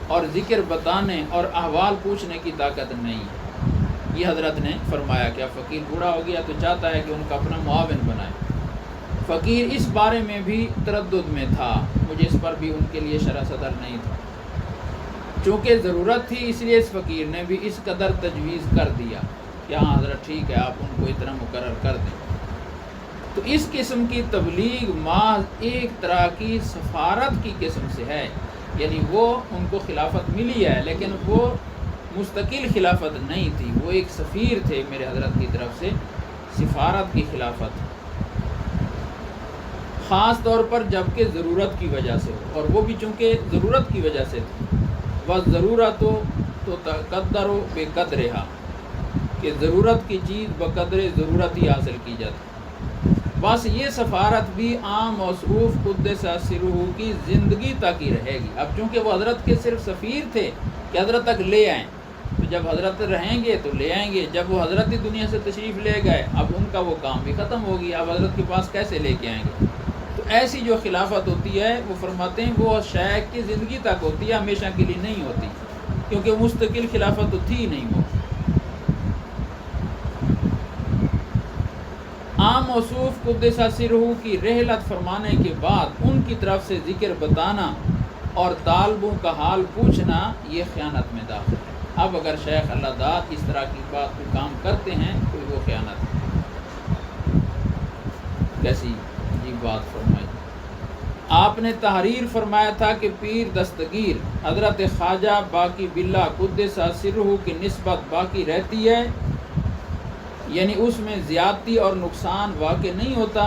Speaker 1: اور ذکر بتانے اور احوال پوچھنے کی طاقت نہیں ہے۔ یہ حضرت نے فرمایا کہ اب فقیر بوڑھا ہو گیا تو چاہتا ہے کہ ان کا اپنا معاون بنائے۔ فقیر اس بارے میں بھی تردد میں تھا، مجھے اس پر بھی ان کے لیے شرح صدر نہیں تھا، چونکہ ضرورت تھی اس لیے اس فقیر نے بھی اس قدر تجویز کر دیا کہ ہاں حضرت ٹھیک ہے، آپ ان کو اتنا مقرر کر دیں۔ تو اس قسم کی تبلیغ محض ایک طرح کی سفارت کی قسم سے ہے، یعنی وہ ان کو خلافت ملی ہے لیکن وہ مستقل خلافت نہیں تھی، وہ ایک سفیر تھے میرے حضرت کی طرف سے، سفارت کی خلافت، خاص طور پر جب کہ ضرورت کی وجہ سے ہو، اور وہ بھی چونکہ ضرورت کی وجہ سے تھی۔ وَالضَّرُورَةُ تو تقدر بے قدرہا، کہ ضرورت کی چیز بقدر ضرورت ہی حاصل کی جاتی۔ بس یہ سفارت بھی عام مصروف قدس سرہ کی زندگی تک ہی رہے گی۔ اب چونکہ وہ حضرت کے صرف سفیر تھے کہ حضرت تک لے آئیں، تو جب حضرت رہیں گے تو لے آئیں گے، جب وہ حضرت دنیا سے تشریف لے گئے اب ان کا وہ کام بھی ختم ہو گیا، اب حضرت کے پاس کیسے لے کے آئیں گے؟ تو ایسی جو خلافت ہوتی ہے وہ فرماتے ہیں وہ شیخ کی زندگی تک ہوتی ہے، ہمیشہ کے لیے نہیں ہوتی، کیونکہ مستقل خلافت تو تھی نہیں وہ۔ عام موصوف قدس سرہ کی رحلت فرمانے کے بعد ان کی طرف سے ذکر بتانا اور طالبوں کا حال پوچھنا یہ خیانت میں داخل ہے۔ اب اگر شیخ اللہ داد اس طرح کی بات کو کام کرتے ہیں تو وہ خیانت ہے۔ کیسی عجیب بات فرمائی۔ آپ نے تحریر فرمایا تھا کہ پیر دستگیر حضرت خواجہ باقی باللہ قدس سرہ کی نسبت باقی رہتی ہے، یعنی اس میں زیادتی اور نقصان واقع نہیں ہوتا،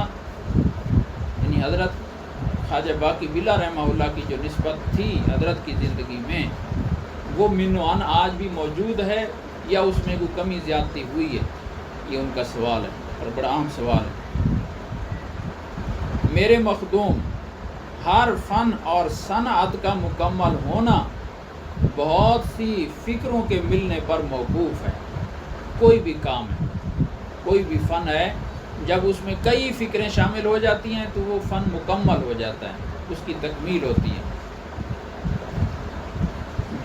Speaker 1: یعنی حضرت خواجہ باقی باللہ رحمہ اللہ کی جو نسبت تھی حضرت کی زندگی میں، وہ من و عن آج بھی موجود ہے یا اس میں کوئی کمی زیادتی ہوئی ہے؟ یہ ان کا سوال ہے اور بڑا اہم سوال ہے۔ میرے مخدوم، ہر فن اور صنعت کا مکمل ہونا بہت سی فکروں کے ملنے پر موقوف ہے۔ کوئی بھی کام ہے، کوئی بھی فن ہے، جب اس میں کئی فکریں شامل ہو جاتی ہیں تو وہ فن مکمل ہو جاتا ہے، اس کی تکمیل ہوتی ہے۔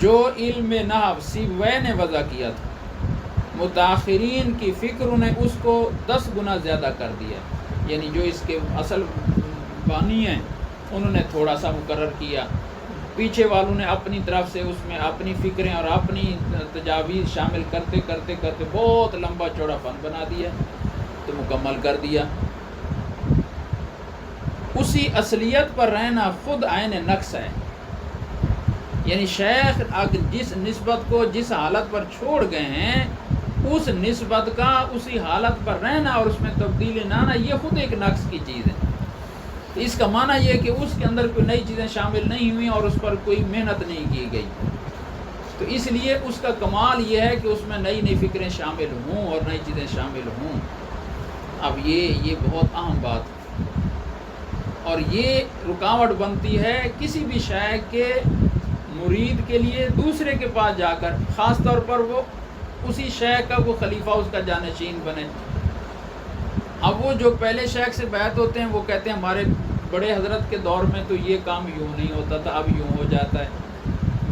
Speaker 1: جو علم نحو سیبویہ نے وضع کیا تھا، متاخرین کی فکروں نے اس کو 10 گنا زیادہ کر دیا، یعنی جو اس کے اصل بانی ہیں انہوں نے تھوڑا سا مقرر کیا، پیچھے والوں نے اپنی طرف سے اس میں اپنی فکریں اور اپنی تجاویز شامل کرتے کرتے کرتے بہت لمبا چوڑا فن بنا دیا تو مکمل کر دیا۔ اسی اصلیت پر رہنا خود عین نقص ہے، یعنی شیخ جس نسبت کو جس حالت پر چھوڑ گئے ہیں اس نسبت کا اسی حالت پر رہنا اور اس میں تبدیلی نہ آنا، یہ خود ایک نقص کی چیز ہے۔ تو اس کا معنی یہ ہے کہ اس کے اندر کوئی نئی چیزیں شامل نہیں ہوئیں اور اس پر کوئی محنت نہیں کی گئی، تو اس لیے اس کا کمال یہ ہے کہ اس میں نئی نئی فکریں شامل ہوں اور نئی چیزیں شامل ہوں۔ اب یہ بہت اہم بات ہے اور یہ رکاوٹ بنتی ہے کسی بھی شیخ کے مرید کے لیے دوسرے کے پاس جا کر، خاص طور پر وہ اسی شیخ کا وہ خلیفہ اس کا جانشین بنے۔ اب وہ جو پہلے شیخ سے بیعت ہوتے ہیں وہ کہتے ہیں ہمارے بڑے حضرت کے دور میں تو یہ کام یوں نہیں ہوتا تھا، اب یوں ہو جاتا ہے،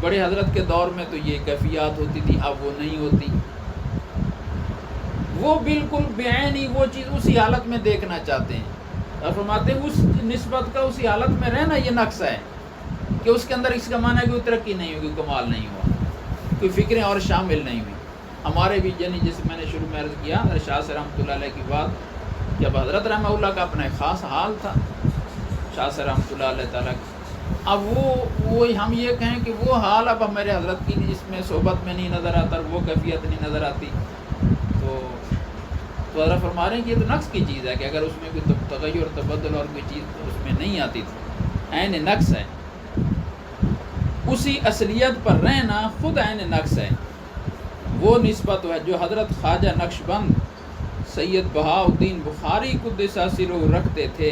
Speaker 1: بڑے حضرت کے دور میں تو یہ کیفیات ہوتی تھی، اب وہ نہیں ہوتی۔ وہ بالکل بعین ہی وہ چیز اسی حالت میں دیکھنا چاہتے ہیں اور فرماتے ہیں اس نسبت کا اسی حالت میں رہنا یہ نقص ہے کہ اس کے اندر اس کا معنی ہے کہ کوئی ترقی نہیں ہوگی، کمال نہیں ہوا، کوئی فکریں اور شامل نہیں ہوئی۔ ہمارے بھی یعنی جیسے میں نے شروع میں عرض کیا شاہ سے رحمۃ اللہ علیہ کی بات، جب حضرت رحمہ اللہ کا اپنا ایک خاص حال تھا شاہ سے رحمۃ اللہ علیہ تعالیٰ کی، اب وہ ہم یہ کہیں کہ وہ حال اب ہمارے حضرت کی اس میں صحبت میں نہیں نظر آتا اور وہ کیفیت نہیں نظر آتی، تو حضرت فرما رہے ہیں کہ یہ تو نقص کی چیز ہے کہ اگر اس میں کوئی تغیر اور تبدل اور کوئی چیز اس میں نہیں آتی تھی، عین نقص ہے۔ اسی اصلیت پر رہنا خود عین نقص ہے۔ وہ نسبت ہے جو حضرت خواجہ نقش بند سید بہاء الدین بخاری قدس سرہ رکھتے تھے،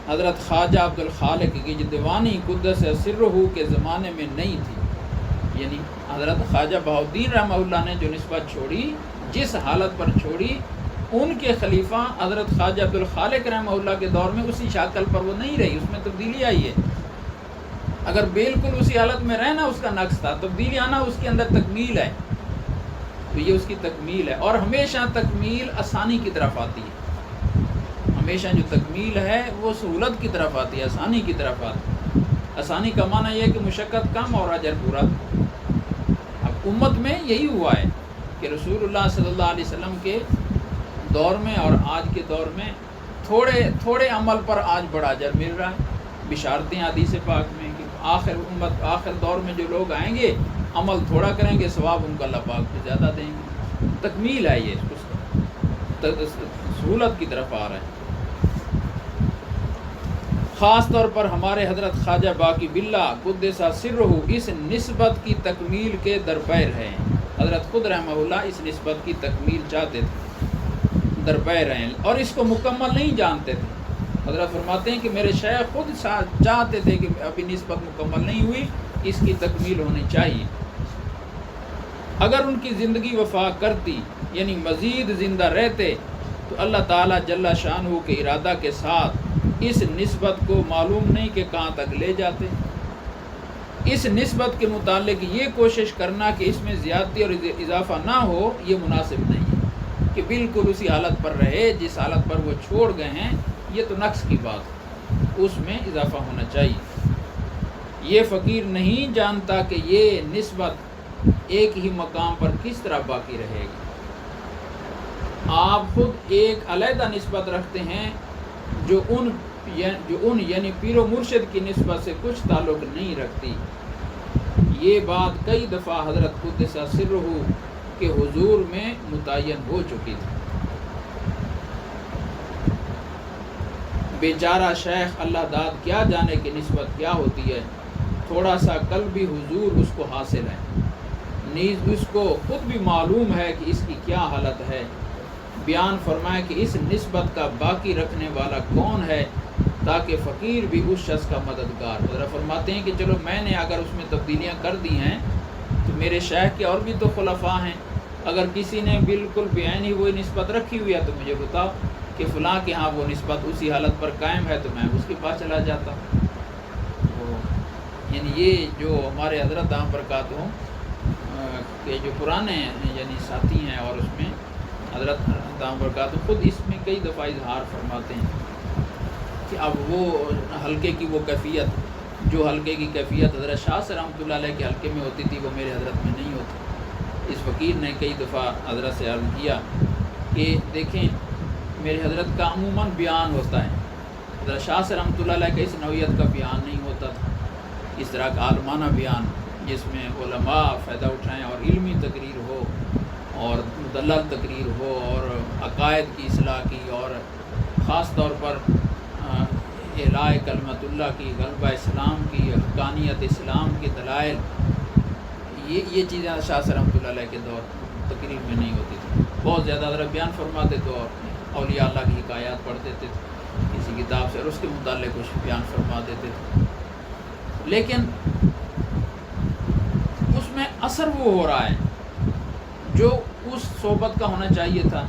Speaker 1: حضرت خواجہ عبد الخالق کی جو دیوانی قدس سرہ کے زمانے میں نہیں تھی، یعنی حضرت خواجہ بہاء الدین رحمہ اللہ نے جو نسبت چھوڑی، جس حالت پر چھوڑی، ان کے خلیفہ حضرت خواجہ عبد الخالق رحمہ اللہ کے دور میں اسی شکل پر وہ نہیں رہی، اس میں تبدیلی آئی ہے۔ اگر بالکل اسی حالت میں رہنا اس کا نقص تھا، تبدیلی آنا اس کے اندر تکمیل ہے، تو یہ اس کی تکمیل ہے۔ اور ہمیشہ تکمیل آسانی کی طرف آتی ہے، ہمیشہ جو تکمیل ہے وہ سہولت کی طرف آتی ہے، آسانی کی طرف آتی ہے۔ آسانی کا معنی یہ ہے کہ مشقت کم اور اجر پورا۔ اب امت میں یہی ہوا ہے کہ رسول اللہ صلی اللہ علیہ وسلم کے دور میں اور آج کے دور میں تھوڑے عمل پر آج بڑا اجر مل رہا ہے۔ بشارتیں حدیث پاک میں کہ آخر دور میں جو لوگ آئیں گے عمل تھوڑا کریں گے، ثواب ان کو اللہ پاک کو زیادہ دیں گے۔ تکمیل ہے، یہ اس سہولت کی طرف آ رہا ہے۔ خاص طور پر ہمارے حضرت خواجہ باقی باللہ قدس سرہ اس نسبت کی تکمیل کے درپیر ہیں۔ حضرت خود رحمہ اللہ اس نسبت کی تکمیل چاہتے تھے، درپیر ہیں، اور اس کو مکمل نہیں جانتے تھے۔ حضرت فرماتے ہیں کہ میرے شیخ خود چاہتے تھے کہ ابھی نسبت مکمل نہیں ہوئی، اس کی تکمیل ہونی چاہیے۔ اگر ان کی زندگی وفا کرتی، یعنی مزید زندہ رہتے، تو اللہ تعالیٰ جل شانہ کے ارادہ کے ساتھ اس نسبت کو معلوم نہیں کہ کہاں تک لے جاتے۔ اس نسبت کے متعلق یہ کوشش کرنا کہ اس میں زیادتی اور اضافہ نہ ہو، یہ مناسب نہیں ہے کہ بالکل اسی حالت پر رہے جس حالت پر وہ چھوڑ گئے ہیں، یہ تو نقص کی بات ہے، اس میں اضافہ ہونا چاہیے۔ یہ فقیر نہیں جانتا کہ یہ نسبت ایک ہی مقام پر کس طرح باقی رہے گی۔ آپ خود ایک علیحدہ نسبت رکھتے ہیں جو ان یعنی پیر و مرشد کی نسبت سے کچھ تعلق نہیں رکھتی۔ یہ بات کئی دفعہ حضرت قدس سرہ کے حضور میں متعین ہو چکی تھی۔ بیچارہ شیخ اللہ داد کیا جانے کی نسبت کیا ہوتی ہے، تھوڑا سا قلبی حضور اس کو حاصل ہے، نیز اس کو خود بھی معلوم ہے کہ اس کی کیا حالت ہے۔ بیان فرمائے کہ اس نسبت کا باقی رکھنے والا کون ہے تاکہ فقیر بھی اس شخص کا مددگار ہو۔ ذرا فرماتے ہیں کہ چلو میں نے اگر اس میں تبدیلیاں کر دی ہیں تو میرے شیخ کے اور بھی تو خلفاء ہیں، اگر کسی نے بالکل بعین ہی وہی نسبت رکھی ہوئی ہے تو مجھے بتاؤ کہ فلاں کے ہاں وہ نسبت اسی حالت پر قائم ہے تو میں اس کے پاس چلا جاتا۔ یعنی یہ جو ہمارے حضرت دام برکات ہوں کہ جو پرانے یعنی ساتھی ہیں، اور اس میں حضرت دام برکات خود اس میں کئی دفعہ اظہار فرماتے ہیں کہ اب وہ حلقے کی وہ کیفیت، جو حلقے کی کیفیت حضرت شاہ سے رحمۃ اللہ علیہ کے حلقے میں ہوتی تھی وہ میرے حضرت میں نہیں ہوتی۔ اس فقیر نے کئی دفعہ حضرت سے عرض کیا کہ دیکھیں میرے حضرت کا عموماً بیان ہوتا ہے، حضرت شاہ سے رحمۃ اللہ علیہ کا اس نوعیت کا بیان نہیں ہوتا تھا، اس طرح کا عالمانہ بیان جس میں علماء فائدہ اٹھائیں اور علمی تقریر ہو اور مدلل تقریر ہو اور عقائد کی اصلاح کی اور خاص طور پر اعلاء کلمت اللہ کی، غلبہ اسلام کی، حقانیت اسلام کے دلائل، یہ چیزیں شاہ سے رحمۃ اللہ علیہ کے دور تقریر میں نہیں ہوتی تھی۔ بہت زیادہ ذرا بیان فرماتے تو اولیاء اللہ کی حکایات پڑھ دیتے تھے کسی کتاب سے اور اس کے متعلق کچھ بیان فرما دیتے تھے، لیکن اس میں اثر وہ ہو رہا ہے جو اس صحبت کا ہونا چاہیے تھا۔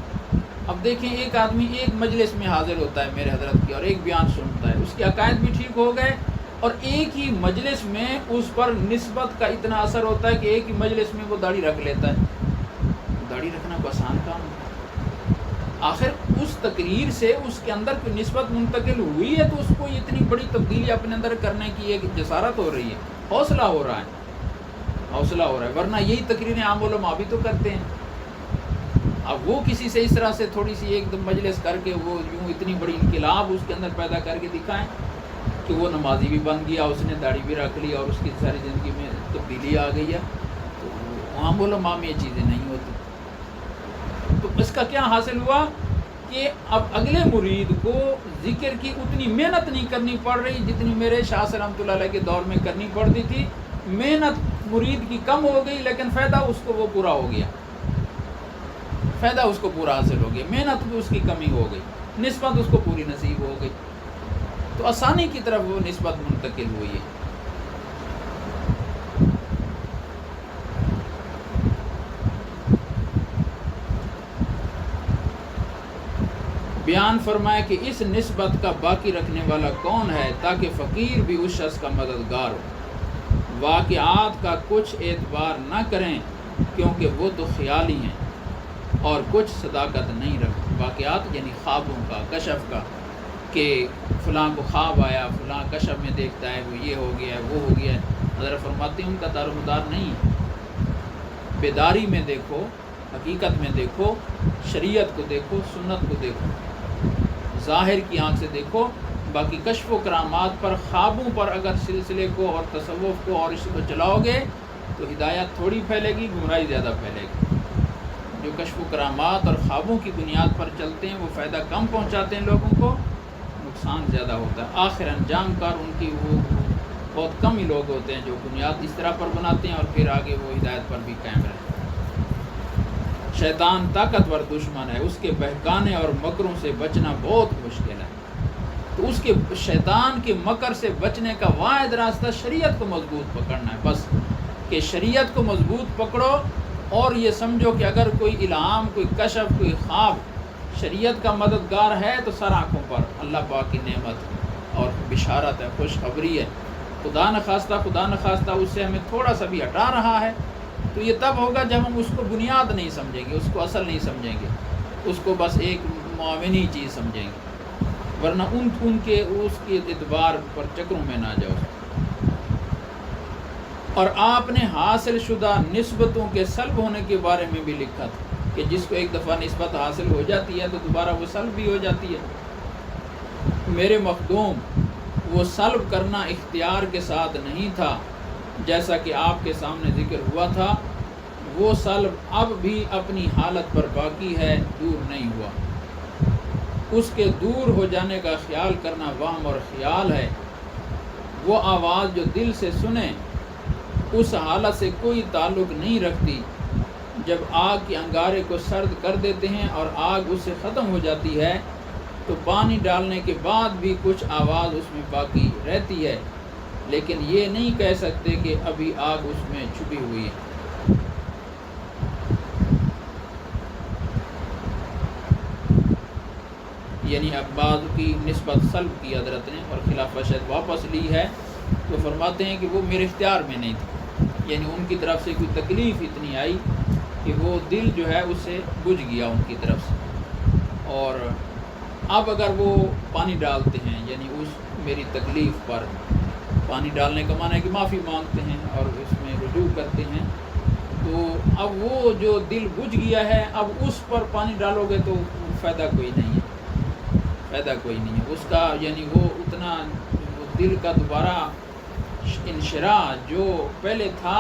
Speaker 1: اب دیکھیں ایک آدمی ایک مجلس میں حاضر ہوتا ہے میرے حضرت کی اور ایک بیان سنتا ہے، اس کے عقائد بھی ٹھیک ہو گئے اور ایک ہی مجلس میں اس پر نسبت کا اتنا اثر ہوتا ہے کہ ایک ہی مجلس میں وہ داڑھی رکھ لیتا ہے۔ داڑھی رکھنا کوئی آسان کام ہے؟ آخر اس تقریر سے اس کے اندر کوئی نسبت منتقل ہوئی ہے تو اس کو اتنی بڑی تبدیلی اپنے اندر کرنے کی ایک جسارت ہو رہی ہے، حوصلہ ہو رہا ہے، ورنہ یہی تقریریں عام علماء بھی تو کرتے ہیں۔ اب وہ کسی سے اس طرح سے تھوڑی سی ایک دم مجلس کر کے وہ یوں اتنی بڑی انقلاب اس کے اندر پیدا کر کے دکھائیں کہ وہ نمازی بھی بن گیا، اس نے داڑھی بھی رکھ لی اور اس کی ساری زندگی میں تبدیلی آ گئی ہے، تو عام علماء میں یہ چیزیں نہیں ہوتی۔ تو اس کا کیا حاصل ہوا کہ اب اگلے مرید کو ذکر کی اتنی محنت نہیں کرنی پڑ رہی جتنی میرے شاہ سے رحمۃ اللہ علیہ کے دور میں کرنی پڑتی تھی۔ محنت مرید کی کم ہو گئی لیکن فائدہ اس کو وہ پورا ہو گیا، فائدہ اس کو پورا حاصل ہو گیا، محنت بھی اس کی کمی ہو گئی، نسبت اس کو پوری نصیب ہو گئی، تو آسانی کی طرف وہ نسبت منتقل ہوئی ہے۔ بیان فرمائے کہ اس نسبت کا باقی رکھنے والا کون ہے تاکہ فقیر بھی اس شخص کا مددگار ہو۔ واقعات کا کچھ اعتبار نہ کریں کیونکہ وہ تو خیالی ہیں اور کچھ صداقت نہیں رکھتے۔ واقعات یعنی خوابوں کا، کشف کا، کہ فلاں کو خواب آیا، فلاں کشف میں دیکھتا ہے وہ یہ ہو گیا ہے وہ ہو گیا ہے، حضرت فرماتے ہیں ان کا دار و مدار نہیں ہے۔ بیداری میں دیکھو، حقیقت میں دیکھو، شریعت کو دیکھو، سنت کو دیکھو، ظاہر کی آنکھ سے دیکھو، باقی کشف و کرامات پر، خوابوں پر اگر سلسلے کو اور تصوف کو اور اس کو چلاؤ گے تو ہدایت تھوڑی پھیلے گی، گمراہی زیادہ پھیلے گی۔ جو کشف و کرامات اور خوابوں کی بنیاد پر چلتے ہیں وہ فائدہ کم پہنچاتے ہیں لوگوں کو، نقصان زیادہ ہوتا ہے۔ آخر انجام کار ان کی وہ بہت کم ہی لوگ ہوتے ہیں جو بنیاد اس طرح پر بناتے ہیں اور پھر آگے وہ ہدایت پر بھی قائم رہتے ہیں۔ شیطان طاقتور دشمن ہے، اس کے بہکانے اور مکروں سے بچنا بہت مشکل ہے۔ تو اس کے شیطان کے مکر سے بچنے کا واحد راستہ شریعت کو مضبوط پکڑنا ہے، بس کہ شریعت کو مضبوط پکڑو اور یہ سمجھو کہ اگر کوئی الہام، کوئی کشف، کوئی خواب شریعت کا مددگار ہے تو سر آنکھوں پر اللہ پاک کی نعمت اور بشارت ہے، خوشخبری ہے۔ خدا نخواستہ اس سے ہمیں تھوڑا سا بھی ہٹا رہا ہے تو یہ تب ہوگا جب ہم اس کو بنیاد نہیں سمجھیں گے، اس کو اصل نہیں سمجھیں گے، اس کو بس ایک معاونی چیز سمجھیں گے، ورنہ ان کے اس کے اعتبار پر چکروں میں نہ جاؤ۔ اور آپ نے حاصل شدہ نسبتوں کے سلب ہونے کے بارے میں بھی لکھا تھا کہ جس کو ایک دفعہ نسبت حاصل ہو جاتی ہے تو دوبارہ وہ سلب بھی ہو جاتی ہے۔ میرے مخدوم، وہ سلب کرنا اختیار کے ساتھ نہیں تھا جیسا کہ آپ کے سامنے ذکر ہوا تھا، وہ سلب اب بھی اپنی حالت پر باقی ہے، دور نہیں ہوا۔ اس کے دور ہو جانے کا خیال کرنا وہم اور خیال ہے۔ وہ آواز جو دل سے سنیں اس حالت سے کوئی تعلق نہیں رکھتی۔ جب آگ کے انگارے کو سرد کر دیتے ہیں اور آگ اس سے ختم ہو جاتی ہے تو پانی ڈالنے کے بعد بھی کچھ آواز اس میں باقی رہتی ہے، لیکن یہ نہیں کہہ سکتے کہ ابھی آگ اس میں چھپی ہوئی ہے۔ یعنی اب بعض کی نسبت سلب کی حضرت نے اور خلافہ شاید واپس لی ہے، تو فرماتے ہیں کہ وہ میرے اختیار میں نہیں تھی، یعنی ان کی طرف سے کوئی تکلیف اتنی آئی کہ وہ دل جو ہے اس سے بجھ گیا ان کی طرف سے۔ اور اب اگر وہ پانی ڈالتے ہیں، یعنی اس میری تکلیف پر پانی ڈالنے کا معنی ہے کہ معافی مانگتے ہیں اور اس میں رجوع کرتے ہیں، تو اب وہ جو دل بجھ گیا ہے اب اس پر پانی ڈالو گے تو فائدہ کوئی نہیں ہے، فائدہ کوئی نہیں ہے اس کا، یعنی وہ اتنا وہ دل کا دوبارہ انشراح جو پہلے تھا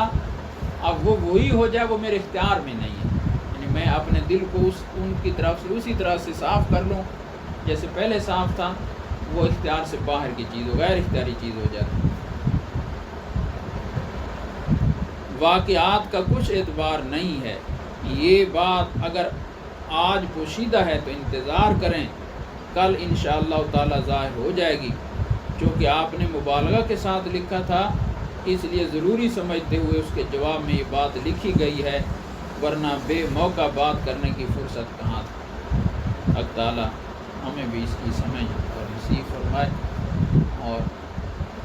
Speaker 1: اب وہ وہی ہو جائے، وہ میرے اختیار میں نہیں ہے، یعنی میں اپنے دل کو ان کی طرف سے اسی طرح سے صاف کر لوں جیسے پہلے صاف تھا، وہ اختیار سے باہر کی چیز ہو، غیر اختیاری چیز ہو جاتی ہے۔ واقعات کا کچھ اعتبار نہیں ہے، یہ بات اگر آج پوشیدہ ہے تو انتظار کریں، کل انشاءاللہ تعالی ظاہر ہو جائے گی۔ چونکہ آپ نے مبالغہ کے ساتھ لکھا تھا اس لیے ضروری سمجھتے ہوئے اس کے جواب میں یہ بات لکھی گئی ہے، ورنہ بے موقع بات کرنے کی فرصت کہاں تھی۔ حق تعالی ہمیں بھی اس کی سمجھ اور نصیب فرمائے، اور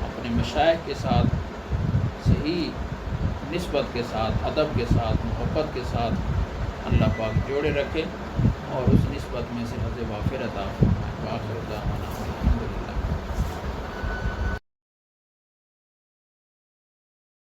Speaker 1: اپنے مشائخ کے ساتھ صحیح نسبت کے ساتھ، ادب کے ساتھ، محبت کے ساتھ اللہ پاک جوڑے رکھے اور اس نسبت میں سے حظ وافر عطا فرمائے۔ وآخر دعوانا الحمدللہ۔